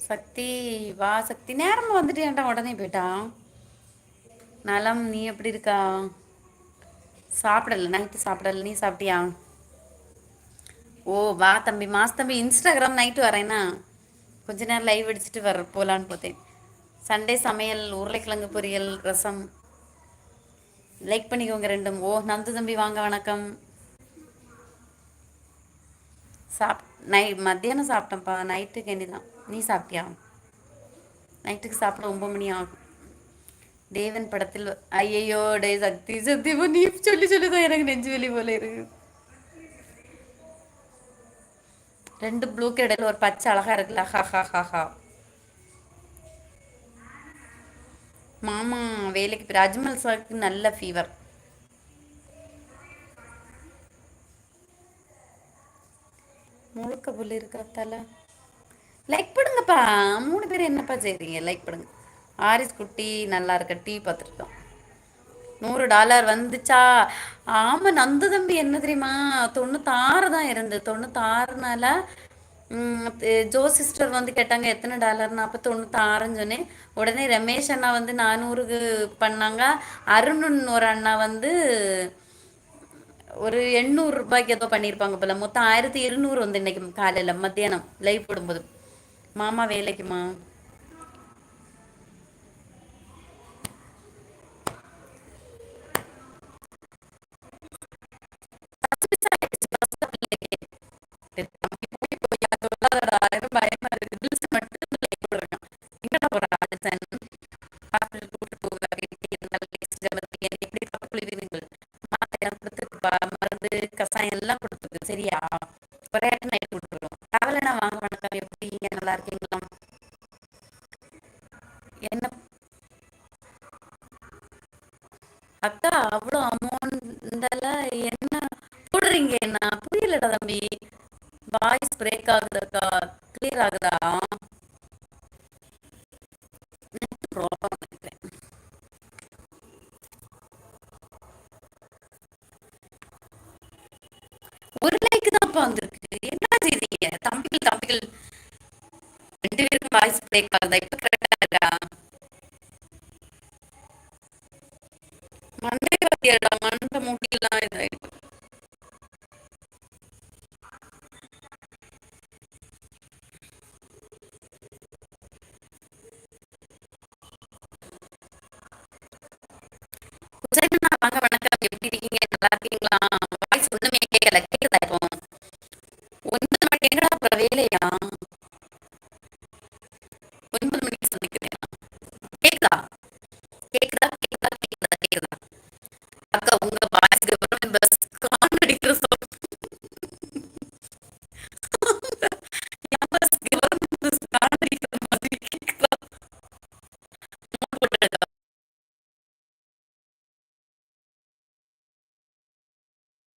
சக்தி, வா சக்தி, நேரமா வந்துட்டு ஏன்டா உடனே போயிட்டான்? நலம், நீ எப்படி இருக்கா? சாப்பிடல, நைட்டு சாப்பிடல. நீ சாப்பிட்டியா? ஓ வா தம்பி, மாஸ் தம்பி, இன்ஸ்டாகிராம் நைட்டு வரேன்னா கொஞ்ச நேரம் லைவ் அடிச்சுட்டு போலான்னு பார்த்தேன். சண்டே சமையல் உருளைக்கிழங்கு பொரியல் ரசம். லைக் பண்ணிக்கோங்க ரெண்டும். ஓ நந்து தம்பி வாங்க, வணக்கம். சாப் மத்தியானம் சாப்பிட்டேன்ப்பா, நைட்டுக்கு இனிதான். நீ சாப்பிட்டியா? நைட்டுக்கு சாப்பிட 9 மணி ஆகும். தேவன் படத்தில் ஐயையோ டே சக்தி, சத்தியமா நீ சொல்லி சொல்லிதான் எனக்கு நெஞ்சு வலி போல இருக்கு. ரெண்டு ப்ளூக்கு இடையில ஒரு பச்சை அழகா இருக்குல்ல, ஹா ஹா ஹா ஹா. மாமா வேலைக்கு போய் அஜ்மல் சாருக்கு நல்ல ஃபீவர். முழுக்க புள்ளி இருக்கா தலை. லைக் பண்ணுங்கப்பா. 3 பேர் என்னப்பா செய்றீங்க? லைக் பண்ணுங்க. ஆரிஸ் குட்டி நல்லா இருக்க, டீ பார்த்துருக்கோம். $100 வந்துச்சா? ஆமா நந்து தம்பி, என்ன தெரியுமா, 96 தான் இருந்து. 96னால ஜோ சிஸ்டர் வந்து கேட்டாங்க எத்தனை டாலர்னு. அப்போ 96ன்னு சொன்னேன். உடனே ரமேஷ் அண்ணா வந்து 400க்கு பண்ணாங்க. அருண் ஒரு அண்ணா வந்து ஒரு 800 ரூபாய்க்கு ஏதோ பண்ணியிருப்பாங்க போல. மொத்தம் 1200 வந்து இன்னைக்கு காலையில் மத்தியானம் லைவ் போடும்போது. மாமா வேலைக்குமா? பயமா இருக்கு. Reels மட்டும் like போடுறேன். எங்கடா போற ஆதிசன்? ஹாஸ்பிட்டல் கூட்டு போக எப்படி தப்புவீர்கள்? மாத்திரம் கொடுத்துருப்பா, மருந்து கசாயம் எல்லாம் கொடுத்துருக்கு. சரியா? ஒரே நைட் கொடுத்துருவோம். டிராவல்னா வாங்க, வணக்கம். எப்படி நல்லா இருக்கீங்களா? என்ன அக்கா, அவ்வளோ அமௌண்ட்ல என்ன போடுறீங்க? என்ன புரியலடா தம்பி. வாய்ஸ் பிரேக் ஆகுதுக்கா. கிளியர் ஆகுதா? ப்ராப்ளம் நினைக்கிறேன். ஒரு லைக் தான்ப்பா வந்திருக்கு. என்ன செய்றீங்க தம்பிகள்? தம்பிகள் 2 பேருக்கும் வாய்ஸ் பிரேக் ஆகுதா? இப்ப கரெக்டா இருக்கா? மண்டே வாத்தியாடா, மண்டை மூட்டில